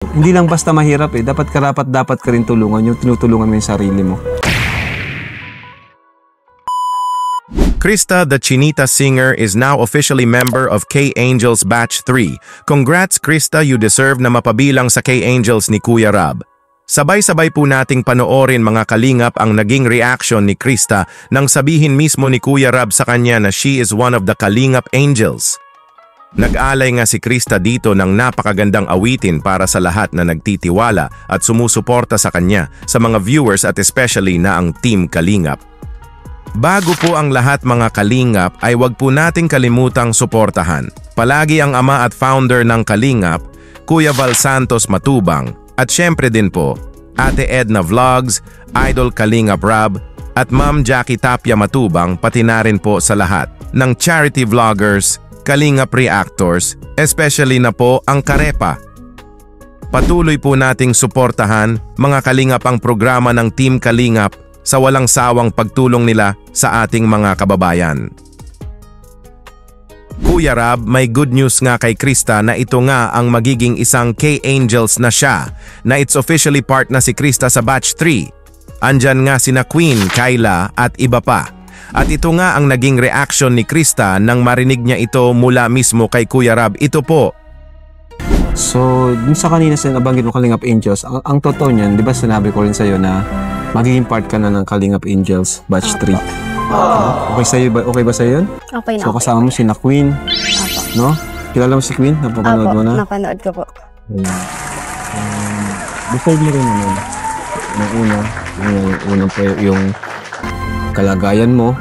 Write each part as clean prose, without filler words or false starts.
Hindi lang basta mahirap eh. Dapat dapat ka rin tulungan. Yung tinutulungan mo yung sarili mo. Krista, the Chinita singer, is now officially member of K-Angels Batch 3. Congrats, Krista, you deserve na mapabilang sa K-Angels ni Kuya Rab. Sabay-sabay po nating panoorin mga kalingap ang naging reaction ni Krista nang sabihin mismo ni Kuya Rab sa kanya na she is one of the Kalingap Angels. Nag-alay nga si Krista dito ng napakagandang awitin para sa lahat na nagtitiwala at sumusuporta sa kanya, sa mga viewers at especially na ang Team Kalingap. Bago po ang lahat mga kalingap ay wag po nating kalimutang suportahan palagi ang ama at founder ng Kalingap, Kuya Val Santos Matubang, at syempre din po Ate Edna Vlogs, Idol Kalingap Rab, at Ma'am Jackie Tapia Matubang, pati na rin po sa lahat ng charity vloggers, Kalingap Reactors, especially na po ang Karepa. Patuloy po nating suportahan mga kalingap ang programa ng Team Kalingap sa walang sawang pagtulong nila sa ating mga kababayan. Kuya Rab, may good news nga kay Krista na ito nga ang magiging isang K-Angels na siya, na it's officially part na si Krista sa Batch 3. Andyan nga sina Queen, Kyla at iba pa. At ito nga ang naging reaction ni Krista nang marinig niya ito mula mismo kay Kuya Rab. Ito po. So, dun sa kanina sa nabanggit mo Kalingap Angels, ang totoo niyan, di ba sinabi ko rin sa'yo na magiging part ka na ng Kalingap Angels Batch 3. Okay sa'yo ba? Okay ba sa'yo yun? Okay na. So kasama mo si na Queen, no? Kilala mo si Queen? Napapanood mo na? Napanood ko po. Decide mo rin naman. Unang po yung kalagayan mo.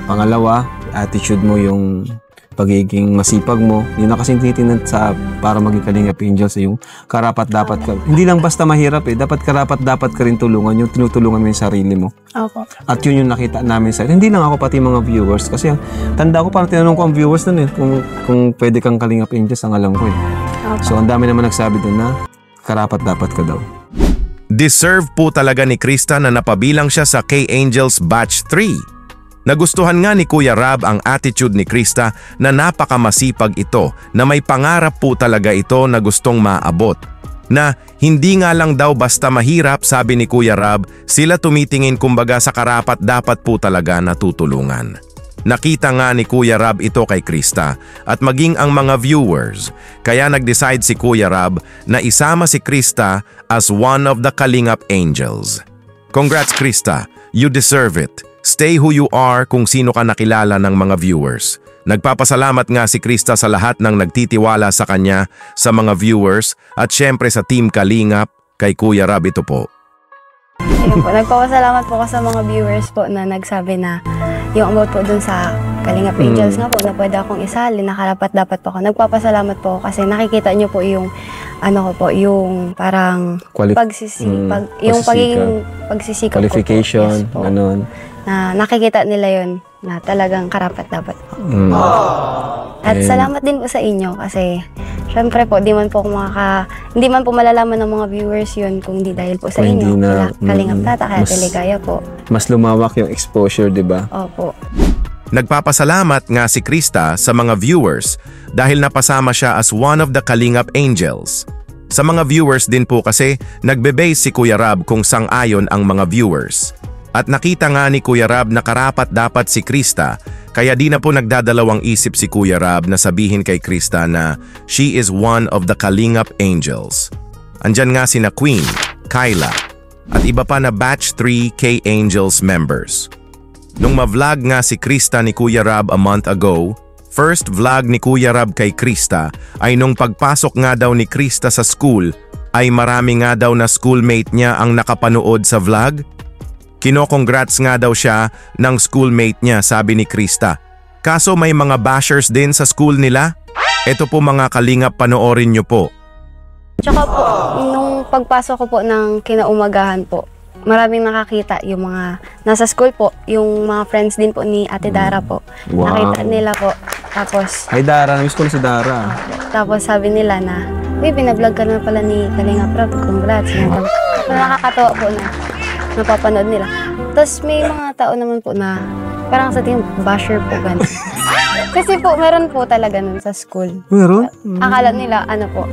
Pangalawa, attitude mo, yung pagiging masipag mo. Yun na kasing tinitingnan sa para maging Kalingap Angels yung karapat-dapat ka. Hindi lang basta mahirap eh. Dapat karapat-dapat ka rin tulungan. Yung tinutulungan mo yung sarili mo. Opo. At yun yung nakita namin sa hindi lang ako, pati mga viewers. Kasi tanda ko parang tinanong ko ang viewers nun eh. Kung pwede kang Kalingap Angels, ang alam ko eh. Opo. So ang dami naman nagsabi dun na karapat-dapat ka daw. Deserve po talaga ni Krista na napabilang siya sa K-Angels Batch 3. Nagustuhan nga ni Kuya Rab ang attitude ni Krista na napakamasipag ito, na may pangarap po talaga ito na gustong maabot. Na hindi nga lang daw basta mahirap, sabi ni Kuya Rab, sila tumitingin kumbaga sa karapat-dapat po talaga na tutulungan. Nakita nga ni Kuya Rab ito kay Krista at maging ang mga viewers, kaya nag-decide si Kuya Rab na isama si Krista as one of the Kalingap Angels. Congrats Krista, you deserve it. Stay who you are kung sino ka nakilala ng mga viewers. Nagpapasalamat nga si Krista sa lahat ng nagtitiwala sa kanya, sa mga viewers, at syempre sa Team Kalingap, kay Kuya Rab ito po. Nagpapasalamat po ko sa mga viewers po na nagsabi na yung about po dun sa Kalingap Angels nga po na pwede akong isali, nakarapat-dapat po ako. Nagpapasalamat po ako kasi nakikita nyo po yung ano ko po, yung parang pagsisikap, yung pagiging pagsisikap qualification, ko po. Yes, ganun. Na nakikita nila yun na talagang karapat-dapat po. At salamat din po sa inyo kasi syempre po, hindi man po malalaman ng mga viewers yun kung di dahil po sa inyo. Kalingap Tata, kaya Teligaya po. Mas lumawak yung exposure, di ba? Opo. Nagpapasalamat nga si Krista sa mga viewers dahil napasama siya as one of the Kalingap Angels. Sa mga viewers din po kasi, nagbe-base si Kuya Rab kung sang-ayon ang mga viewers. At nakita nga ni Kuya Rab na karapat-dapat si Krista, kaya di na po nagdadalawang isip si Kuya Rab na sabihin kay Krista na she is one of the Kalingap Angels. Andyan nga sina Queen, Kyla, at iba pa na Batch 3 K-Angels members. Nung ma-vlog nga si Krista ni Kuya Rab a month ago, first vlog ni Kuya Rab kay Krista ay nung pagpasok nga daw ni Krista sa school ay marami nga daw na schoolmate niya ang nakapanood sa vlog. Kino-congrats nga daw siya ng schoolmate niya, sabi ni Krista. Kaso may mga bashers din sa school nila? Ito po mga kalingap, panoorin nyo po. Tsaka po, nung pagpasok ko po ng kinaumagahan po, maraming nakakita yung mga nasa school po, yung mga friends din po ni Ate Dara po. Wow. Nakita nila po. Tapos, hi Dara, namiss ko na si Dara. Tapos sabi nila na, uy, binablog ka na pala ni Kalingap Rab, congrats. Nakakatawa po na napapanood nila. Tapos may mga tao naman po na parang sa tingin, basher po gano'n. Kasi po, meron po talaga nun sa school. Meron? Akala nila, ano po,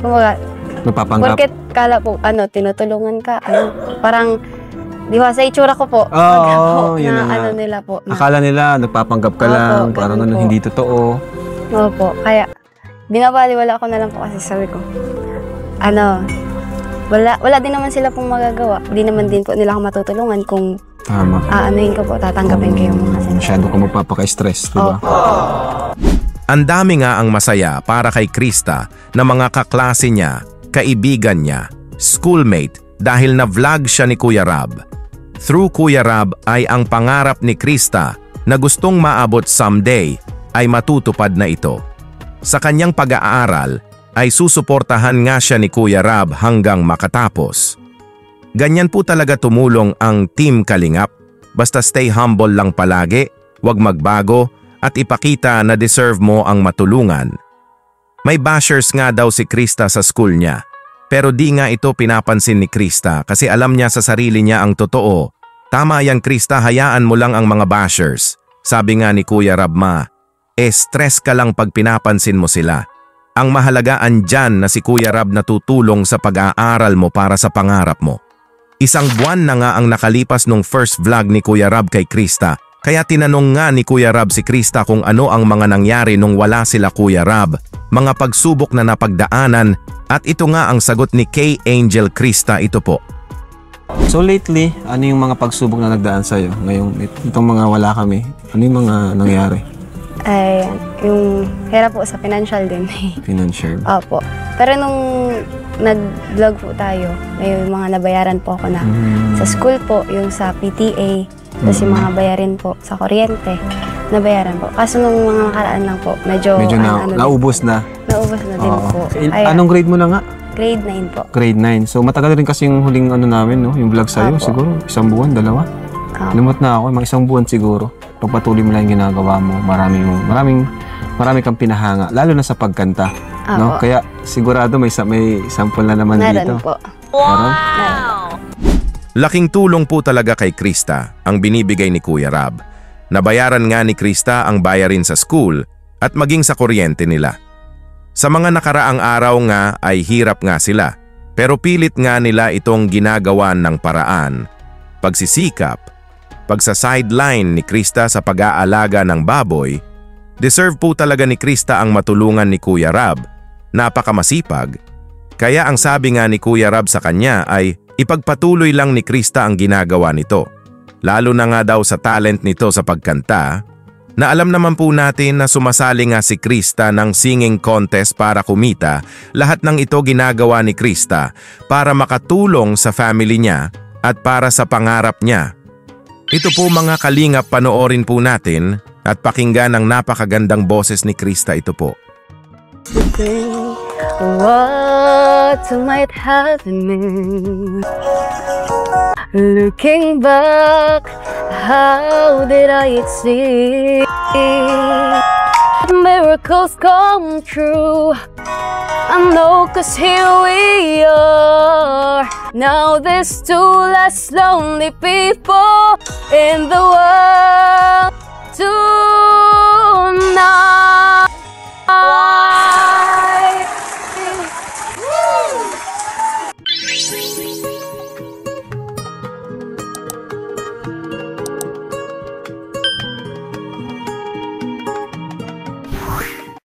kumbaga, Nagpapanggap. Porket kala po, tinutulungan ka, parang, di ba, sa itsura ko po, Oo, yun na nga. nila po. Akala nila, nagpapanggap ka Opo, lang, parang ganun po. hindi totoo. Opo, kaya, binabaliwala ko na lang po kasi sabi ko, wala din naman sila pong magagawa. Di naman din po nila ako matutulungan kung Tama. aanuhin ko po, tatanggapin ko yung mga sinasabi. Masyado ka magpapaka-stress, di ba? Opo. Ang dami nga ang masaya para kay Krista na mga kaklase niya, kaibigan niya, schoolmate dahil na-vlog siya ni Kuya Rab. Through Kuya Rab ay ang pangarap ni Krista na gustong maabot someday ay matutupad na ito. Sa kanyang pag-aaral ay susuportahan nga siya ni Kuya Rab hanggang makatapos. Ganyan po talaga tumulong ang Team Kalingap. Basta stay humble lang palagi, huwag magbago at ipakita na deserve mo ang matulungan. May bashers nga daw si Krista sa school niya. Pero di nga ito pinapansin ni Krista kasi alam niya sa sarili niya ang totoo. Tama yan Krista, hayaan mo lang ang mga bashers. Sabi nga ni Kuya Rab stress ka lang pag pinapansin mo sila. Ang mahalaga andyan na si Kuya Rab natutulong sa pag-aaral mo para sa pangarap mo. Isang buwan na nga ang nakalipas nung first vlog ni Kuya Rab kay Krista. Kaya tinanong nga ni Kuya Rab si Krista kung ano ang mga nangyari nung wala sila Kuya Rab, mga pagsubok na napagdaanan, at ito nga ang sagot ni K-Angel Krista, ito po. So lately, ano yung mga pagsubok na nagdaan sa'yo? Ngayong itong mga wala kami, ano yung mga nangyari? Ay, yung hirap po sa financial din. Financial. Opo. Pero nung nag-vlog po tayo, may mga nabayaran po ako na sa school po, yung sa PTA, tapos yung mga bayarin po sa kuryente, nabayaran po. Kaso nung mga nakaraan lang po, medyo naubos na. Naubos na din po. Anong grade mo na nga? Grade 9 po. Grade 9. So matagal rin kasi yung huling namin, no? Yung vlog sa'yo. Opo. Siguro isang buwan, dalawa. Lumot na ako, mga isang buwan siguro. Pagpatuloy mo lang yung ginagawa mo, marami kang pinahanga, lalo na sa pagkanta. No? Kaya sigurado may sample na naman dito. Meron po. Wow! Laking tulong po talaga kay Krista ang binibigay ni Kuya Rab. Nabayaran nga ni Krista ang bayarin sa school at maging sa kuryente nila. Sa mga nakaraang araw nga ay hirap nga sila, pero pilit nga nila itong ginagawan ng paraan. Pagsisikap, pagsa-sideline ni Krista sa pag-aalaga ng baboy, deserve po talaga ni Krista ang matulungan ni Kuya Rab. Napakamasipag. Kaya ang sabi nga ni Kuya Rab sa kanya ay ipagpatuloy lang ni Krista ang ginagawa nito. Lalo na nga daw sa talent nito sa pagkanta, na alam naman po natin na sumasali nga si Krista ng singing contest para kumita. Lahat ng ito ginagawa ni Krista para makatulong sa family niya at para sa pangarap niya. Ito po mga kalingap, panoorin po natin at pakinggan ang napakagandang boses ni Krista, ito po. What might have been? Looking back, how did I exceed? Miracles come true. I know, 'cause here we are. Now there's two less lonely people in the world tonight.